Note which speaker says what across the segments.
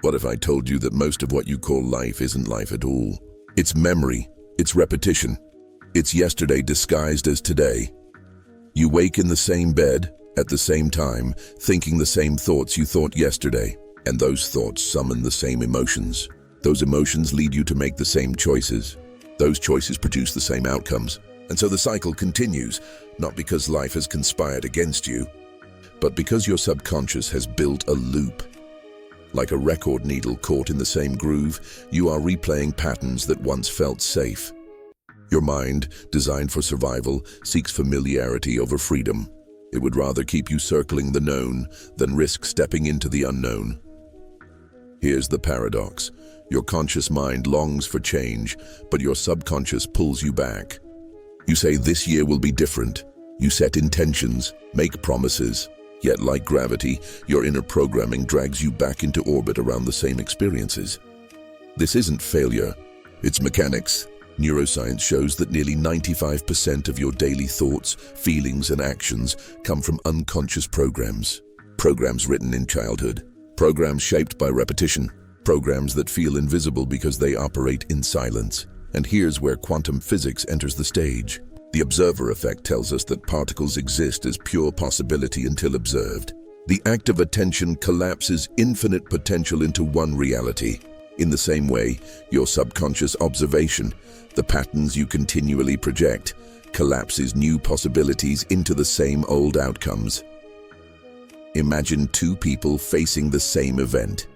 Speaker 1: What if I told you that most of what you call life isn't life at all? It's memory, it's repetition, it's yesterday disguised as today. You wake in the same bed, at the same time, thinking the same thoughts you thought yesterday, and those thoughts summon the same emotions. Those emotions lead you to make the same choices. Those choices produce the same outcomes. And so the cycle continues, not because life has conspired against you, but because your subconscious has built a loop. Like a record needle caught in the same groove, you are replaying patterns that once felt safe. Your mind, designed for survival, seeks familiarity over freedom. It would rather keep you circling the known than risk stepping into the unknown. Here's the paradox. Your conscious mind longs for change, but your subconscious pulls you back. You say this year will be different. You set intentions, make promises. Yet, like gravity, your inner programming drags you back into orbit around the same experiences. This isn't failure, it's mechanics. Neuroscience shows that nearly 95% of your daily thoughts, feelings, and actions come from unconscious programs. Programs written in childhood. Programs shaped by repetition. Programs that feel invisible because they operate in silence. And here's where quantum physics enters the stage. The observer effect tells us that particles exist as pure possibility until observed. The act of attention collapses infinite potential into one reality. In the same way, your subconscious observation, the patterns you continually project, collapses new possibilities into the same old outcomes. Imagine two people facing the same event.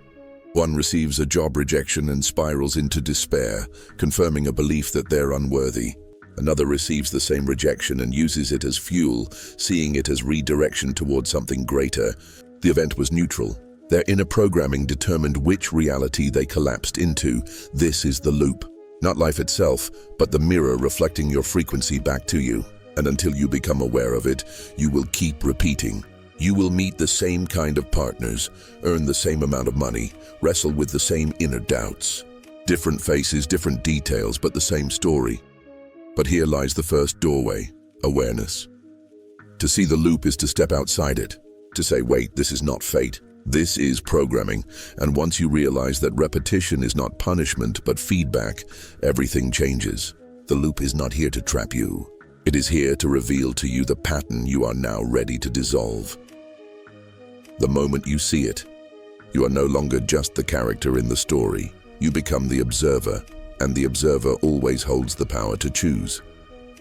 Speaker 1: One receives a job rejection and spirals into despair, confirming a belief that they're unworthy. Another receives the same rejection and uses it as fuel, seeing it as redirection towards something greater. The event was neutral. Their inner programming determined which reality they collapsed into. This is the loop. Not life itself, but the mirror reflecting your frequency back to you. And until you become aware of it, you will keep repeating. You will meet the same kind of partners, earn the same amount of money, wrestle with the same inner doubts. Different faces, different details, but the same story. But here lies the first doorway, awareness. To see the loop is to step outside it, to say, wait, this is not fate, this is programming. And once you realize that repetition is not punishment but feedback, everything changes. The loop is not here to trap you. It is here to reveal to you the pattern you are now ready to dissolve. The moment you see it, you are no longer just the character in the story. You become the observer. And the observer always holds the power to choose.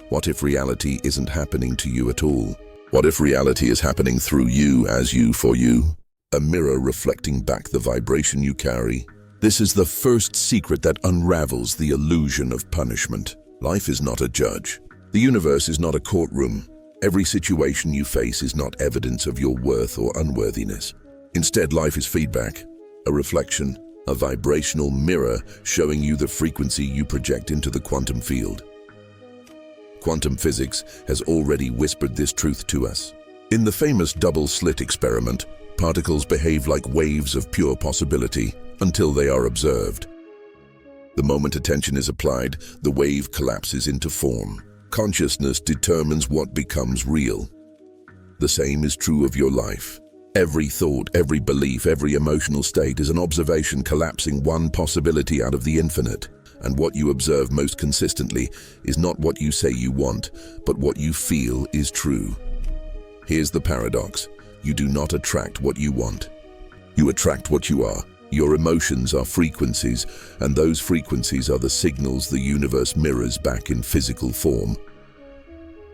Speaker 1: What if reality isn't happening to you at all? What if reality is happening through you, as you, for you? A mirror reflecting back the vibration you carry. This is the first secret that unravels the illusion of punishment. Life is not a judge. The universe is not a courtroom. Every situation you face is not evidence of your worth or unworthiness. Instead, life is feedback, a reflection, a vibrational mirror showing you the frequency you project into the quantum field. Quantum physics has already whispered this truth to us. In the famous double slit experiment, particles behave like waves of pure possibility until they are observed. The moment attention is applied, the wave collapses into form. Consciousness determines what becomes real. The same is true of your life. Every thought, every belief, every emotional state is an observation collapsing one possibility out of the infinite. And what you observe most consistently is not what you say you want, but what you feel is true. Here's the paradox. You do not attract what you want. You attract what you are. Your emotions are frequencies, and those frequencies are the signals the universe mirrors back in physical form.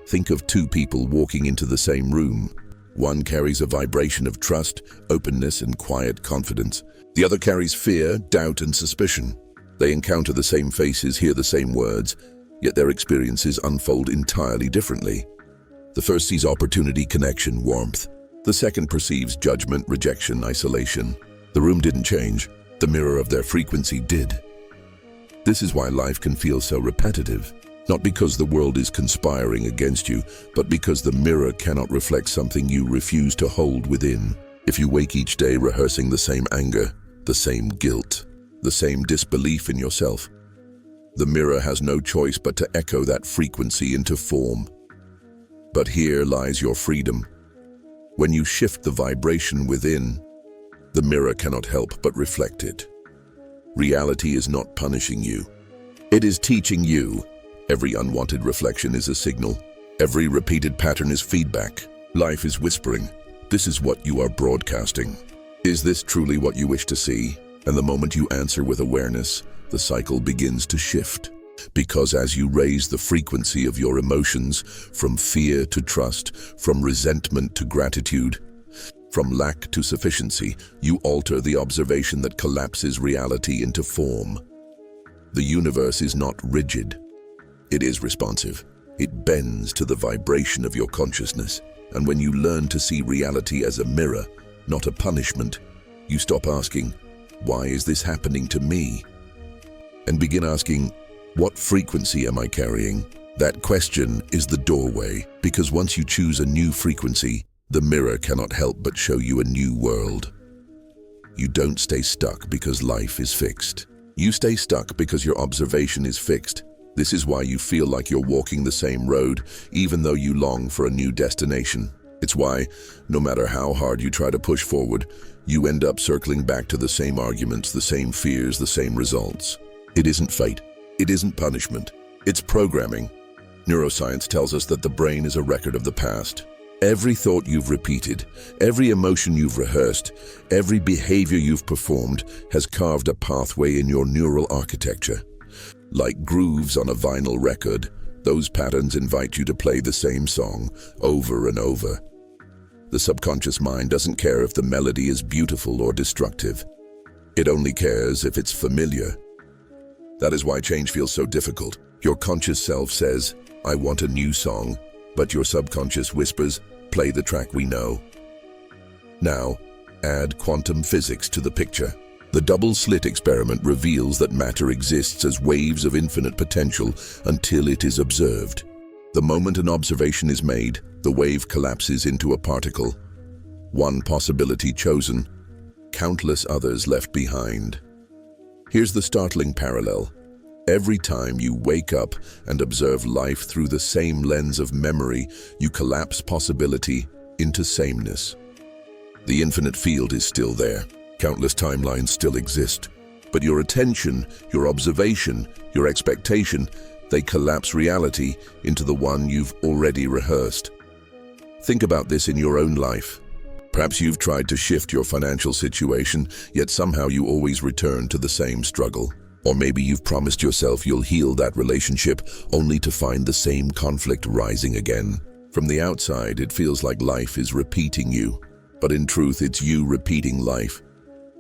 Speaker 1: Think of two people walking into the same room. One carries a vibration of trust, openness, and quiet confidence. The other carries fear, doubt, and suspicion. They encounter the same faces, hear the same words, yet their experiences unfold entirely differently. The first sees opportunity, connection, warmth. The second perceives judgment, rejection, isolation. The room didn't change. The mirror of their frequency did. This is why life can feel so repetitive. Not because the world is conspiring against you, but because the mirror cannot reflect something you refuse to hold within. If you wake each day rehearsing the same anger, the same guilt, the same disbelief in yourself, the mirror has no choice but to echo that frequency into form. But here lies your freedom. When you shift the vibration within, The mirror cannot help but reflect it. Reality is not punishing you. It is teaching you. Every unwanted reflection is a signal. Every repeated pattern is feedback. Life is whispering, "This is what you are broadcasting. Is this truly what you wish to see?" And the moment you answer with awareness, the cycle begins to shift. Because as you raise the frequency of your emotions, from fear to trust, from resentment to gratitude, from lack to sufficiency, you alter the observation that collapses reality into form. The universe is not rigid. It is responsive. It bends to the vibration of your consciousness. And when you learn to see reality as a mirror, not a punishment, you stop asking, "Why is this happening to me?" and begin asking, "What frequency am I carrying?" That question is the doorway, because once you choose a new frequency, the mirror cannot help but show you a new world. You don't stay stuck because life is fixed. You stay stuck because your observation is fixed. This is why you feel like you're walking the same road, even though you long for a new destination. It's why, no matter how hard you try to push forward, you end up circling back to the same arguments, the same fears, the same results. It isn't fate. It isn't punishment. It's programming. Neuroscience tells us that the brain is a record of the past. Every thought you've repeated, every emotion you've rehearsed, every behavior you've performed has carved a pathway in your neural architecture. Like grooves on a vinyl record, those patterns invite you to play the same song over and over. The subconscious mind doesn't care if the melody is beautiful or destructive. It only cares if it's familiar. That is why change feels so difficult. Your conscious self says, "I want a new song," but your subconscious whispers, "Play the track we know." Now, add quantum physics to the picture. The double slit experiment reveals that matter exists as waves of infinite potential until it is observed. The moment an observation is made, the wave collapses into a particle. One possibility chosen, countless others left behind. Here's the startling parallel. Every time you wake up and observe life through the same lens of memory, you collapse possibility into sameness. The infinite field is still there. Countless timelines still exist. But your attention, your observation, your expectation, they collapse reality into the one you've already rehearsed. Think about this in your own life. Perhaps you've tried to shift your financial situation, yet somehow you always return to the same struggle. Or maybe you've promised yourself you'll heal that relationship, only to find the same conflict rising again. From the outside, it feels like life is repeating you. But in truth, it's you repeating life.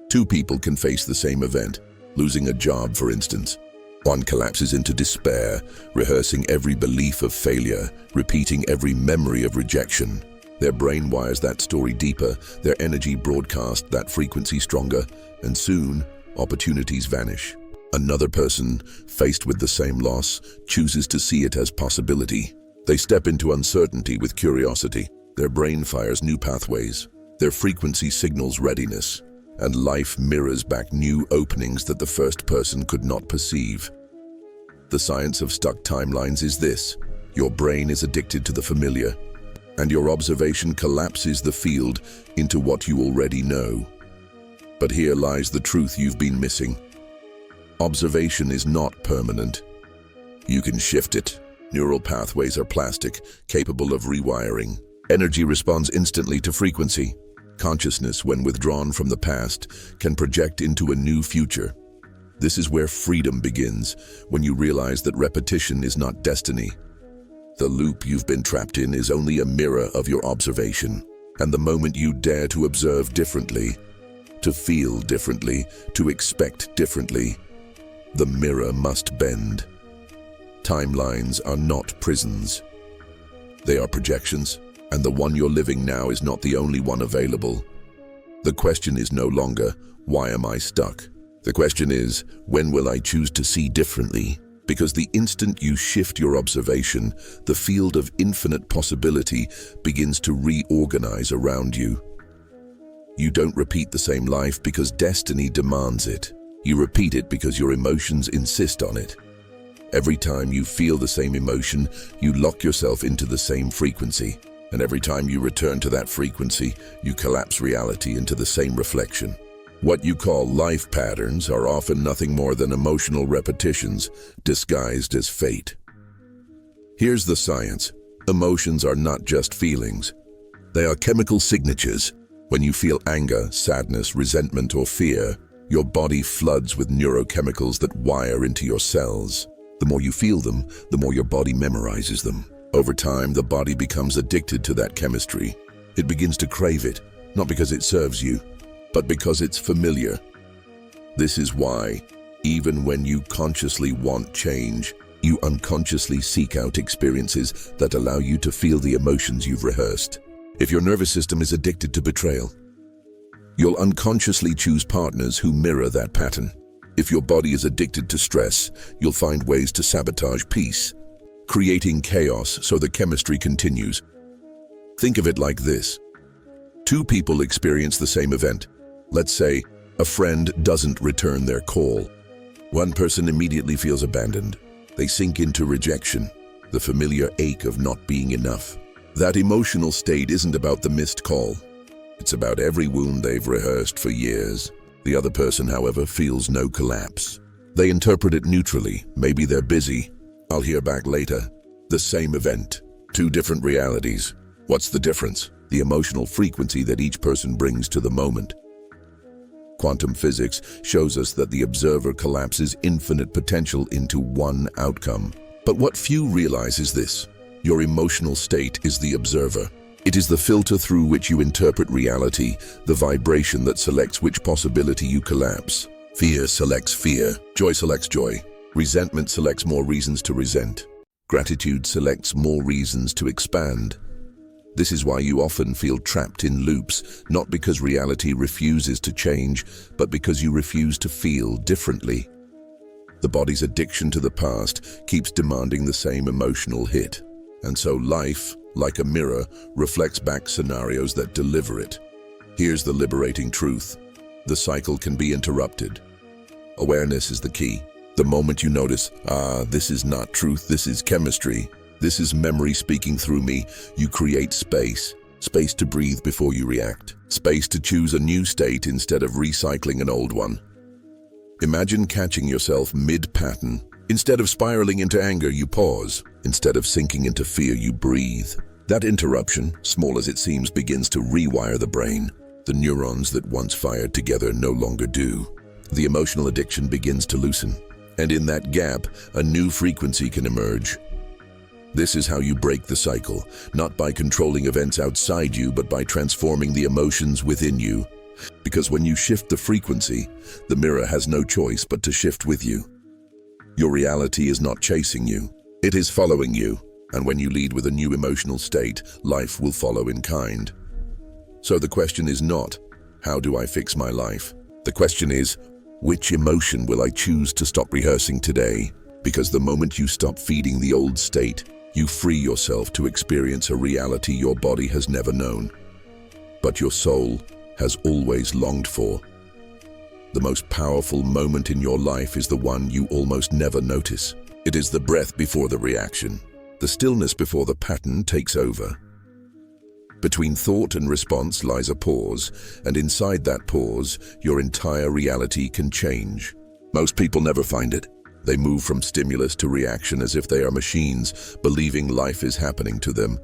Speaker 1: Two people can face the same event, losing a job, for instance. One collapses into despair, rehearsing every belief of failure, repeating every memory of rejection. Their brain wires that story deeper, their energy broadcasts that frequency stronger, and soon, opportunities vanish. Another person, faced with the same loss, chooses to see it as possibility. They step into uncertainty with curiosity. Their brain fires new pathways. Their frequency signals readiness. And life mirrors back new openings that the first person could not perceive. The science of stuck timelines is this: your brain is addicted to the familiar, and your observation collapses the field into what you already know. But here lies the truth you've been missing. Observation is not permanent. You can shift it. Neural pathways are plastic, capable of rewiring. Energy responds instantly to frequency. Consciousness, when withdrawn from the past, can project into a new future. This is where freedom begins, when you realize that repetition is not destiny. The loop you've been trapped in is only a mirror of your observation. And the moment you dare to observe differently, to feel differently, to expect differently, the mirror must bend. Timelines are not prisons. They are projections. And the one you're living now is not the only one available. The question is no longer, why am I stuck? The question is, when will I choose to see differently? Because the instant you shift your observation, the field of infinite possibility begins to reorganize around you. You don't repeat the same life because destiny demands it. You repeat it because your emotions insist on it. Every time you feel the same emotion, you lock yourself into the same frequency. And every time you return to that frequency, you collapse reality into the same reflection. What you call life patterns are often nothing more than emotional repetitions disguised as fate. Here's the science. Emotions are not just feelings. They are chemical signatures. When you feel anger, sadness, resentment, or fear, your body floods with neurochemicals that wire into your cells. The more you feel them, the more your body memorizes them. Over time, the body becomes addicted to that chemistry. It begins to crave it, not because it serves you, but because it's familiar. This is why, even when you consciously want change, you unconsciously seek out experiences that allow you to feel the emotions you've rehearsed. If your nervous system is addicted to betrayal, you'll unconsciously choose partners who mirror that pattern. If your body is addicted to stress, you'll find ways to sabotage peace, creating chaos so the chemistry continues. Think of it like this. Two people experience the same event. Let's say a friend doesn't return their call. One person immediately feels abandoned. They sink into rejection, the familiar ache of not being enough. That emotional state isn't about the missed call. It's about every wound they've rehearsed for years. The other person, however, feels no collapse. They interpret it neutrally. Maybe they're busy. I'll hear back later. The same event, two different realities. What's the difference? The emotional frequency that each person brings to the moment. Quantum physics shows us that the observer collapses infinite potential into one outcome. But what few realize is this: your emotional state is the observer. It is the filter through which you interpret reality, the vibration that selects which possibility you collapse. Fear selects fear. Joy selects joy. Resentment selects more reasons to resent. Gratitude selects more reasons to expand. This is why you often feel trapped in loops, not because reality refuses to change, but because you refuse to feel differently. The body's addiction to the past keeps demanding the same emotional hit. And so life, like a mirror, reflects back scenarios that deliver it. Here's the liberating truth. The cycle can be interrupted. Awareness is the key. The moment you notice, this is not truth, this is chemistry, this is memory speaking through me, you create space. Space to breathe before you react. Space to choose a new state instead of recycling an old one. Imagine catching yourself mid-pattern. Instead of spiraling into anger, you pause. Instead of sinking into fear, you breathe. That interruption, small as it seems, begins to rewire the brain. The neurons that once fired together no longer do. The emotional addiction begins to loosen. And in that gap, a new frequency can emerge. This is how you break the cycle, not by controlling events outside you, but by transforming the emotions within you. Because when you shift the frequency, the mirror has no choice but to shift with you. Your reality is not chasing you, it is following you. And when you lead with a new emotional state, life will follow in kind. So the question is not, how do I fix my life? The question is, which emotion will I choose to stop rehearsing today? Because the moment you stop feeding the old state, you free yourself to experience a reality your body has never known, but your soul has always longed for. The most powerful moment in your life is the one you almost never notice. It is the breath before the reaction, the stillness before the pattern takes over. Between thought and response lies a pause, and inside that pause, your entire reality can change. Most people never find it. They move from stimulus to reaction as if they are machines, believing life is happening to them,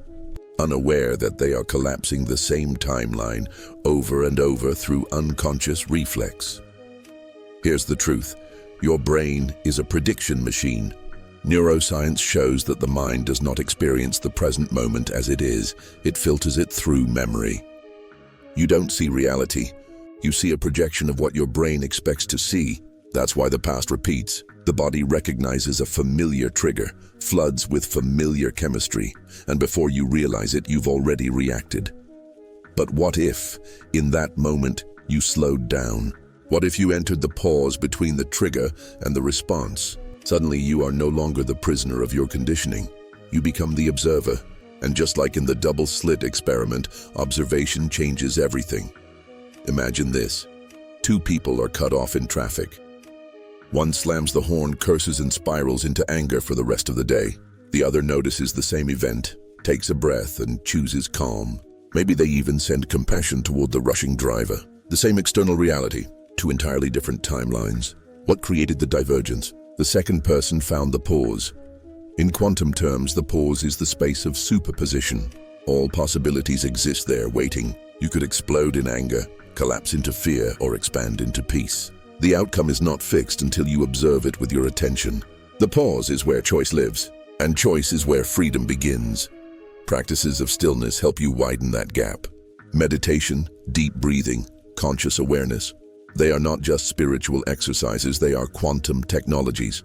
Speaker 1: unaware that they are collapsing the same timeline over and over through unconscious reflex. Here's the truth. Your brain is a prediction machine. Neuroscience shows that the mind does not experience the present moment as it is. It filters it through memory. You don't see reality. You see a projection of what your brain expects to see. That's why the past repeats. The body recognizes a familiar trigger, floods with familiar chemistry, and before you realize it, you've already reacted. But what if, in that moment, you slowed down? What if you entered the pause between the trigger and the response? Suddenly, you are no longer the prisoner of your conditioning. You become the observer. And just like in the double slit experiment, observation changes everything. Imagine this. Two people are cut off in traffic. One slams the horn, curses, and spirals into anger for the rest of the day. The other notices the same event, takes a breath and chooses calm. Maybe they even send compassion toward the rushing driver. The same external reality, two entirely different timelines. What created the divergence? The second person found the pause. In quantum terms, the pause is the space of superposition. All possibilities exist there waiting. You could explode in anger, collapse into fear, or expand into peace. The outcome is not fixed until you observe it with your attention. The pause is where choice lives, and choice is where freedom begins. Practices of stillness help you widen that gap. Meditation, deep breathing, conscious awareness. They are not just spiritual exercises, they are quantum technologies.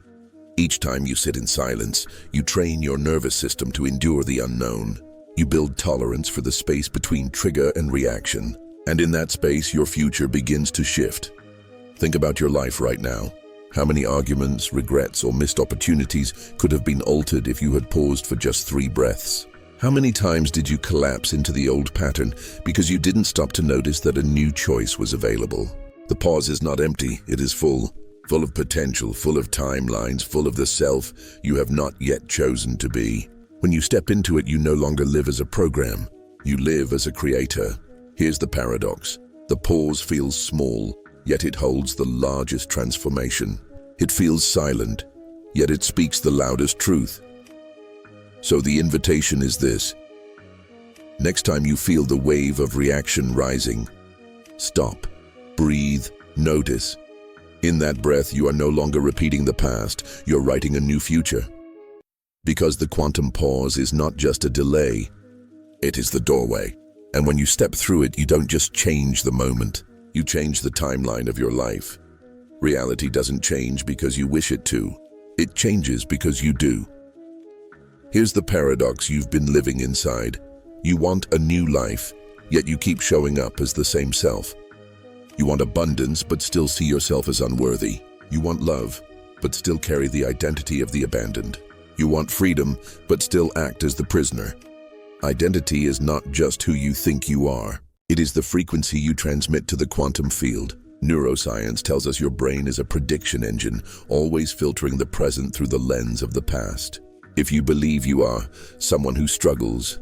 Speaker 1: Each time you sit in silence, you train your nervous system to endure the unknown. You build tolerance for the space between trigger and reaction. And in that space, your future begins to shift. Think about your life right now. How many arguments, regrets, or missed opportunities could have been altered if you had paused for just 3 breaths? How many times did you collapse into the old pattern because you didn't stop to notice that a new choice was available? The pause is not empty, it is full of potential, full of timelines, full of the self you have not yet chosen to be. When you step into it, you no longer live as a program, you live as a creator. Here's the paradox. The pause feels small, yet it holds the largest transformation. It feels silent, yet it speaks the loudest truth. So the invitation is this. Next time you feel the wave of reaction rising, stop, breathe, notice. In that breath, you are no longer repeating the past, you're writing a new future. Because the quantum pause is not just a delay, it is the doorway. And when you step through it, you don't just change the moment, you change the timeline of your life. Reality doesn't change because you wish it to, it changes because you do. Here's the paradox you've been living inside. You want a new life, yet you keep showing up as the same self. You want abundance, but still see yourself as unworthy. You want love, but still carry the identity of the abandoned. You want freedom, but still act as the prisoner. Identity is not just who you think you are. It is the frequency you transmit to the quantum field. Neuroscience tells us your brain is a prediction engine, always filtering the present through the lens of the past. If you believe you are someone who struggles,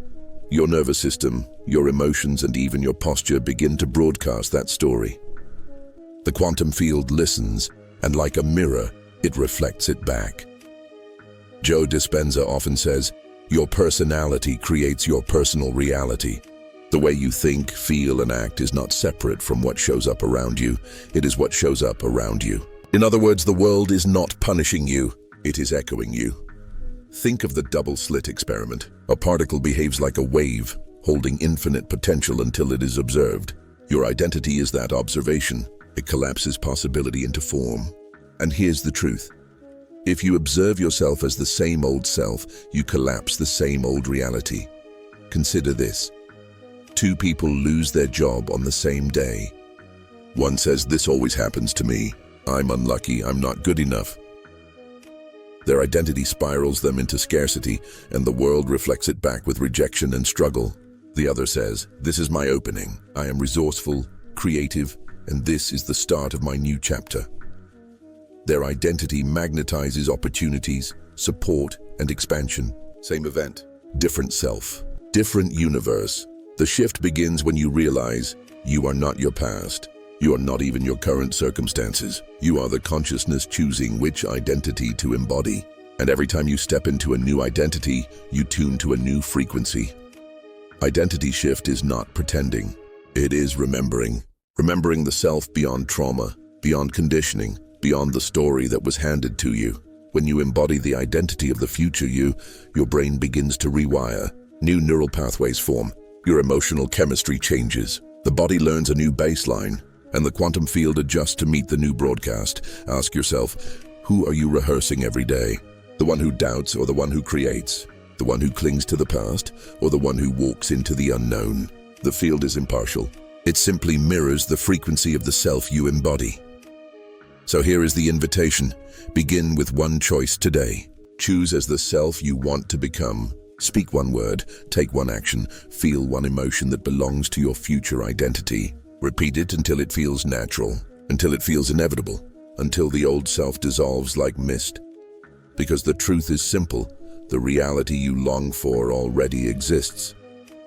Speaker 1: your nervous system, your emotions, and even your posture begin to broadcast that story. The quantum field listens, and like a mirror, it reflects it back. Joe Dispenza often says, "Your personality creates your personal reality." The way you think, feel, and act is not separate from what shows up around you. It is what shows up around you. In other words, the world is not punishing you, it is echoing you. Think of the double slit experiment. A particle behaves like a wave, holding infinite potential until it is observed. Your identity is that observation. It collapses possibility into form. And here's the truth. If you observe yourself as the same old self, you collapse the same old reality. Consider this. 2 people lose their job on the same day. One says, "This always happens to me. I'm unlucky. I'm not good enough." Their identity spirals them into scarcity, and the world reflects it back with rejection and struggle. The other says, "This is my opening. I am resourceful, creative, and this is the start of my new chapter." Their identity magnetizes opportunities, support, and expansion. Same event, different self, different universe. The shift begins when you realize you are not your past. You are not even your current circumstances. You are the consciousness choosing which identity to embody. And every time you step into a new identity, you tune to a new frequency. Identity shift is not pretending. It is remembering. Remembering the self beyond trauma, beyond conditioning, beyond the story that was handed to you. When you embody the identity of the future you, your brain begins to rewire. New neural pathways form. Your emotional chemistry changes. The body learns a new baseline, and the quantum field adjusts to meet the new broadcast. Ask yourself, who are you rehearsing every day? The one who doubts or the one who creates? The one who clings to the past or the one who walks into the unknown? The field is impartial. It simply mirrors the frequency of the self you embody. So here is the invitation. Begin with one choice today. Choose as the self you want to become. Speak one word, take one action, feel one emotion that belongs to your future identity. Repeat it until it feels natural, until it feels inevitable, until the old self dissolves like mist. Because the truth is simple, The reality you long for already exists.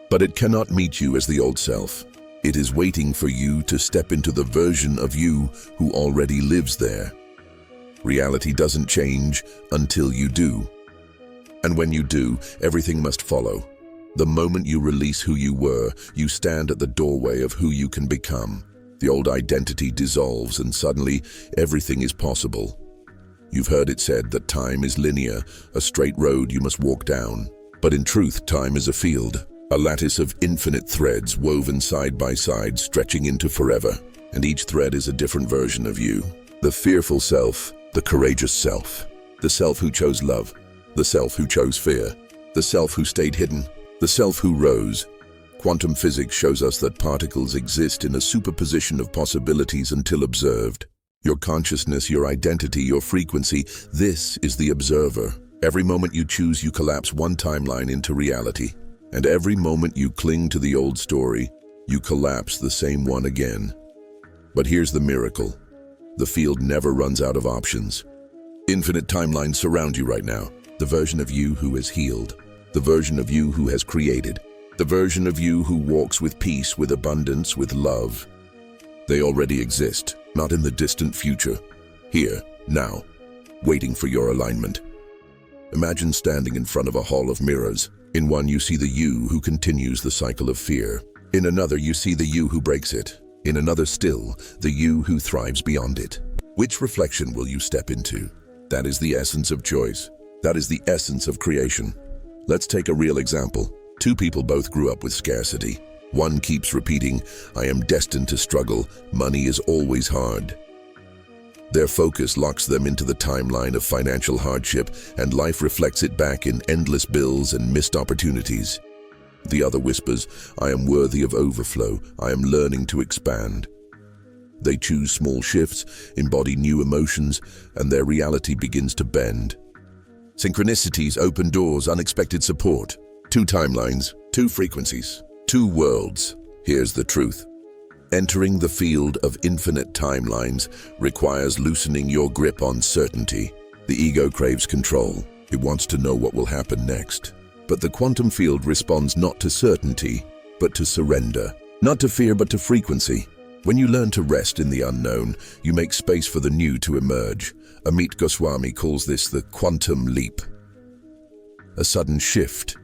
Speaker 1: But it cannot meet you as the old self. It is waiting for you to step into the version of you who already lives there. Reality doesn't change until you do. And when you do, everything must follow. The moment you release who you were, you stand at the doorway of who you can become. The old identity dissolves and suddenly everything is possible. You've heard it said that time is linear, a straight road you must walk down. But in truth, time is a field, a lattice of infinite threads woven side by side, stretching into forever. And each thread is a different version of you. The fearful self, the courageous self, the self who chose love, the self who chose fear, the self who stayed hidden, the self who rose. Quantum physics shows us that particles exist in a superposition of possibilities until observed. Your consciousness, your identity, your frequency, this is the observer. Every moment you choose, you collapse one timeline into reality. And every moment you cling to the old story, you collapse the same one again. But here's the miracle. The field never runs out of options. Infinite timelines surround you right now. The version of you who has healed. The version of you who has created. The version of you who walks with peace, with abundance, with love. They already exist, not in the distant future. Here, now, waiting for your alignment. Imagine standing in front of a hall of mirrors. In one, you see the you who continues the cycle of fear. In another, you see the you who breaks it. In another still, the you who thrives beyond it. Which reflection will you step into? That is the essence of choice. That is the essence of creation. Let's take a real example. Two people both grew up with scarcity. One keeps repeating, "I am destined to struggle. Money is always hard." Their focus locks them into the timeline of financial hardship, and life reflects it back in endless bills and missed opportunities. The other whispers, "I am worthy of overflow. I am learning to expand." They choose small shifts, embody new emotions, and their reality begins to bend. Synchronicities open doors, unexpected support. Two timelines, two frequencies, two worlds. Here's the truth. Entering the field of infinite timelines requires loosening your grip on certainty. The ego craves control. It wants to know what will happen next. But the quantum field responds not to certainty, but to surrender. Not to fear, but to frequency. When you learn to rest in the unknown, you make space for the new to emerge. Amit Goswami calls this the quantum leap. A sudden shift,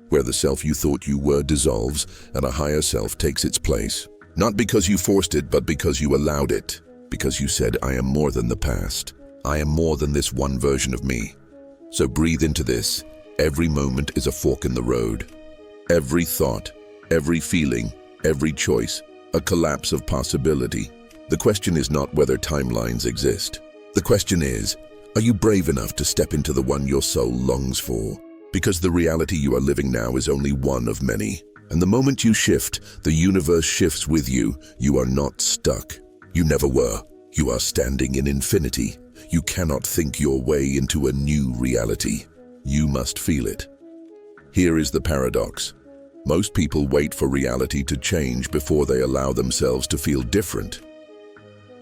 Speaker 1: where the self you thought you were dissolves and a higher self takes its place. Not because you forced it, but because you allowed it. Because you said, "I am more than the past. I am more than this one version of me." So breathe into this. Every moment is a fork in the road. Every thought, every feeling, every choice, a collapse of possibility. The question is not whether timelines exist. The question is, are you brave enough to step into the one your soul longs for? Because the reality you are living now is only one of many. And the moment you shift, the universe shifts with you. You are not stuck. You never were. You are standing in infinity. You cannot think your way into a new reality. You must feel it. Here is the paradox. Most people wait for reality to change before they allow themselves to feel different.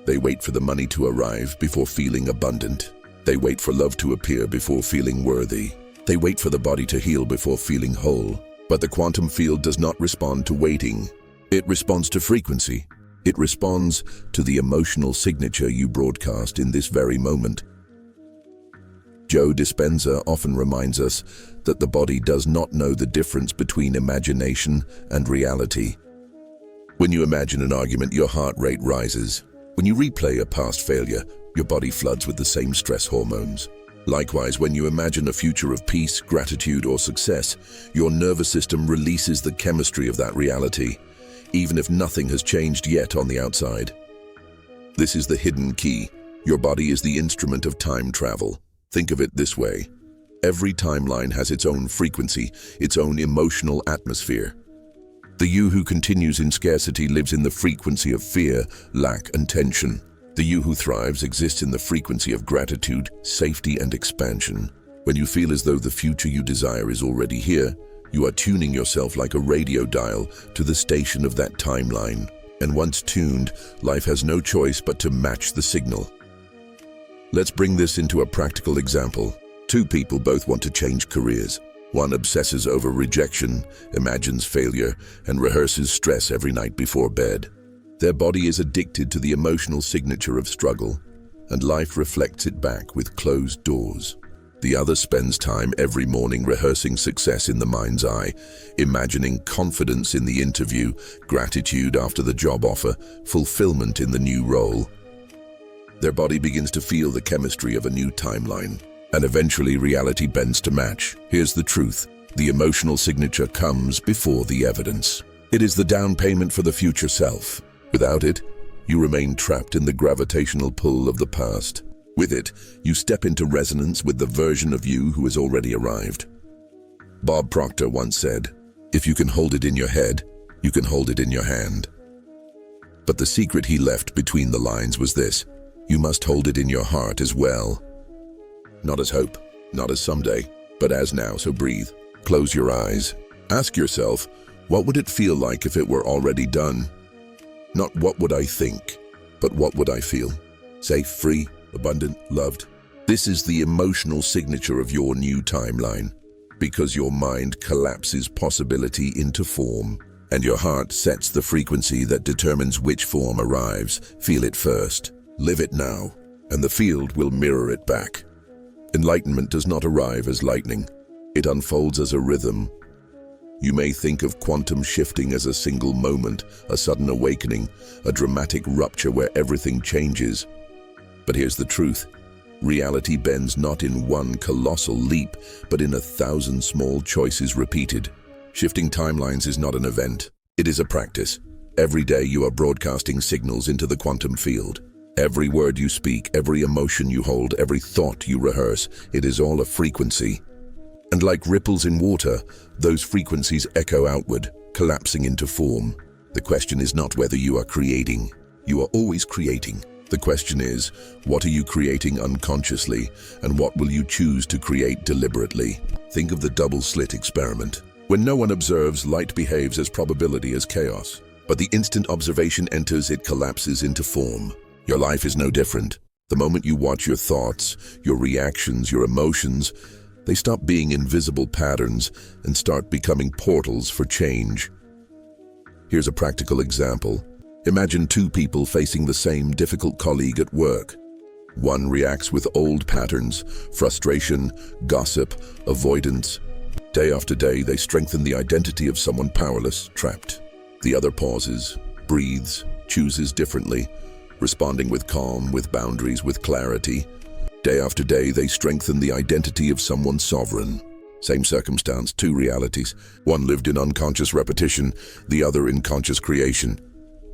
Speaker 1: They wait for the money to arrive before feeling abundant. They wait for love to appear before feeling worthy. They wait for the body to heal before feeling whole. But the quantum field does not respond to waiting. It responds to frequency. It responds to the emotional signature you broadcast in this very moment. Joe Dispenza often reminds us that the body does not know the difference between imagination and reality. When you imagine an argument, your heart rate rises. When you replay a past failure, your body floods with the same stress hormones. Likewise, when you imagine a future of peace, gratitude, or success, your nervous system releases the chemistry of that reality, even if nothing has changed yet on the outside. This is the hidden key. Your body is the instrument of time travel. Think of it this way. Every timeline has its own frequency, its own emotional atmosphere. The you who continues in scarcity lives in the frequency of fear, lack, and tension. The you who thrives exists in the frequency of gratitude, safety, and expansion. When you feel as though the future you desire is already here, you are tuning yourself like a radio dial to the station of that timeline. And once tuned, life has no choice but to match the signal. Let's bring this into a practical example. Two people both want to change careers. One obsesses over rejection, imagines failure, and rehearses stress every night before bed. Their body is addicted to the emotional signature of struggle, and life reflects it back with closed doors. The other spends time every morning rehearsing success in the mind's eye, imagining confidence in the interview, gratitude after the job offer, fulfillment in the new role. Their body begins to feel the chemistry of a new timeline, and eventually reality bends to match. Here's the truth. The emotional signature comes before the evidence. It is the down payment for the future self. Without it, you remain trapped in the gravitational pull of the past. With it, you step into resonance with the version of you who has already arrived. Bob Proctor once said, "If you can hold it in your head, you can hold it in your hand." But the secret he left between the lines was this: you must hold it in your heart as well. Not as hope, not as someday, but as now, so breathe. Close your eyes. Ask yourself, what would it feel like if it were already done? Not what would I think, but what would I feel? Safe, free, abundant, loved. This is the emotional signature of your new timeline, because your mind collapses possibility into form, and your heart sets the frequency that determines which form arrives. Feel it first, live it now, and the field will mirror it back. Enlightenment does not arrive as lightning. It unfolds as a rhythm. You may think of quantum shifting as a single moment, a sudden awakening, a dramatic rupture where everything changes. But here's the truth. Reality bends not in one colossal leap, but in 1,000 small choices repeated. Shifting timelines is not an event. It is a practice. Every day you are broadcasting signals into the quantum field. Every word you speak, every emotion you hold, every thought you rehearse, it is all a frequency. And like ripples in water, those frequencies echo outward, collapsing into form. The question is not whether you are creating. You are always creating. The question is, what are you creating unconsciously, and what will you choose to create deliberately? Think of the double slit experiment. When no one observes, light behaves as probability as chaos. But the instant observation enters, it collapses into form. Your life is no different. The moment you watch your thoughts, your reactions, your emotions, they stop being invisible patterns and start becoming portals for change. Here's a practical example. Imagine two people facing the same difficult colleague at work. One reacts with old patterns, frustration, gossip, avoidance. Day after day, they strengthen the identity of someone powerless, trapped. The other pauses, breathes, chooses differently, responding with calm, with boundaries, with clarity. Day after day, they strengthen the identity of someone sovereign. Same circumstance, two realities. One lived in unconscious repetition, the other in conscious creation.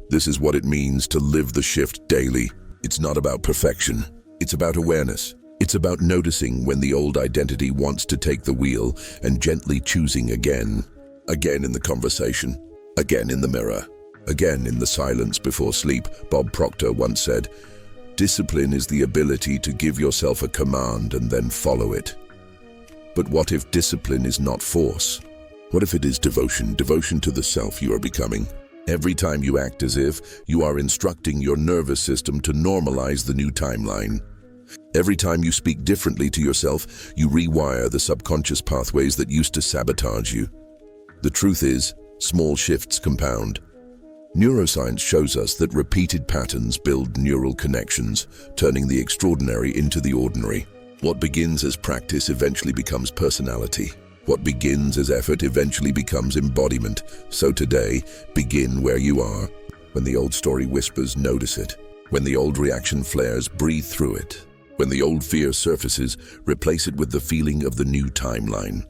Speaker 1: This is what it means to live the shift daily. It's not about perfection. It's about awareness. It's about noticing when the old identity wants to take the wheel and gently choosing again. Again in the conversation. Again in the mirror. Again in the silence before sleep. Bob Proctor once said, "Discipline is the ability to give yourself a command and then follow it." But what if discipline is not force? What if it is devotion, devotion to the self you are becoming? Every time you act as if, you are instructing your nervous system to normalize the new timeline. Every time you speak differently to yourself, you rewire the subconscious pathways that used to sabotage you. The truth is, small shifts compound. Neuroscience shows us that repeated patterns build neural connections, turning the extraordinary into the ordinary. What begins as practice eventually becomes personality. What begins as effort eventually becomes embodiment. So today, begin where you are. When the old story whispers, notice it. When the old reaction flares, breathe through it. When the old fear surfaces, replace it with the feeling of the new timeline.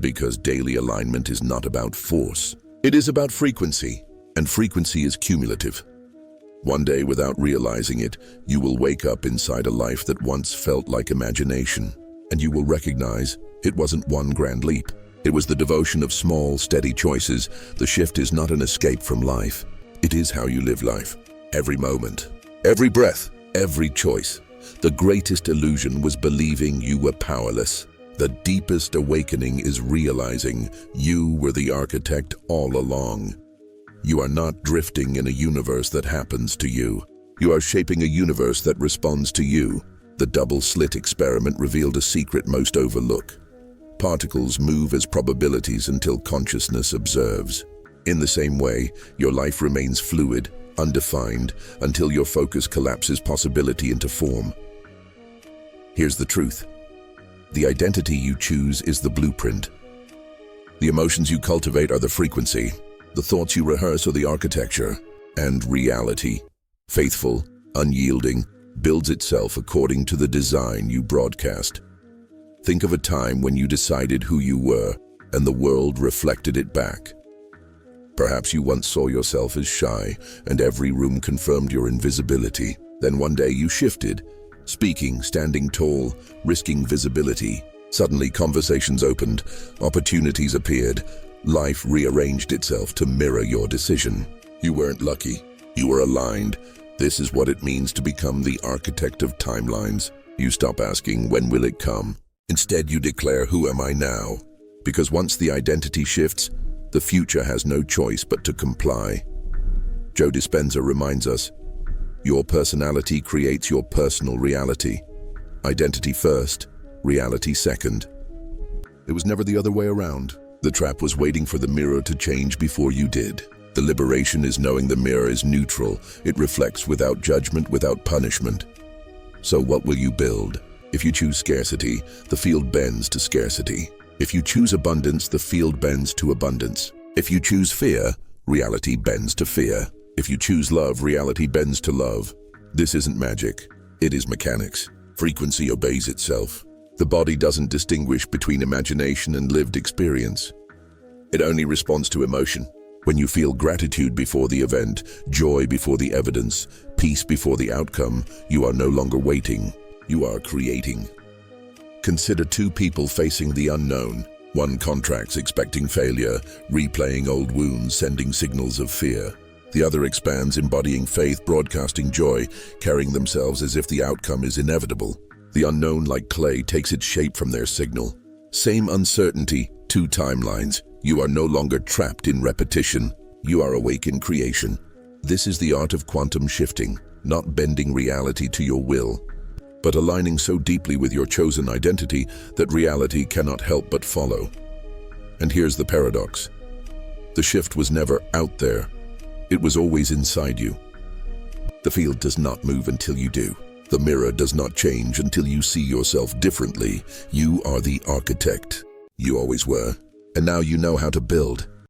Speaker 1: Because daily alignment is not about force. It is about frequency. And frequency is cumulative. One day, without realizing it, you will wake up inside a life that once felt like imagination, and you will recognize it wasn't one grand leap. It was the devotion of small, steady choices. The shift is not an escape from life. It is how you live life. Every moment, every breath, every choice. The greatest illusion was believing you were powerless. The deepest awakening is realizing you were the architect all along. You are not drifting in a universe that happens to you. You are shaping a universe that responds to you. The double slit experiment revealed a secret most overlook. Particles move as probabilities until consciousness observes. In the same way, your life remains fluid, undefined, until your focus collapses possibility into form. Here's the truth. The identity you choose is the blueprint. The emotions you cultivate are the frequency. The thoughts you rehearse are the architecture. And reality, faithful, unyielding, builds itself according to the design you broadcast. Think of a time when you decided who you were, and the world reflected it back. Perhaps you once saw yourself as shy, and every room confirmed your invisibility. Then one day you shifted, speaking, standing tall, risking visibility. Suddenly conversations opened, opportunities appeared, life rearranged itself to mirror your decision. You weren't lucky, you were aligned. This is what it means to become the architect of timelines. You stop asking, when will it come? Instead, you declare, who am I now? Because once the identity shifts, the future has no choice but to comply. Joe Dispenza reminds us, your personality creates your personal reality. Identity first, reality second. It was never the other way around. The trap was waiting for the mirror to change before you did. The liberation is knowing the mirror is neutral. It reflects without judgment, without punishment. So what will you build? If you choose scarcity, the field bends to scarcity. If you choose abundance, the field bends to abundance. If you choose fear, reality bends to fear. If you choose love, reality bends to love. This isn't magic. It is mechanics. Frequency obeys itself. The body doesn't distinguish between imagination and lived experience. It only responds to emotion. When you feel gratitude before the event, joy before the evidence, peace before the outcome, you are no longer waiting. You are creating. Consider two people facing the unknown. One contracts expecting failure, replaying old wounds, sending signals of fear. The other expands, embodying faith, broadcasting joy, carrying themselves as if the outcome is inevitable. The unknown, like clay, takes its shape from their signal. Same uncertainty, two timelines. You are no longer trapped in repetition. You are awake in creation. This is the art of quantum shifting, not bending reality to your will, but aligning so deeply with your chosen identity that reality cannot help but follow. And here's the paradox. The shift was never out there. It was always inside you. The field does not move until you do. The mirror does not change until you see yourself differently. You are the architect. You always were. And now you know how to build.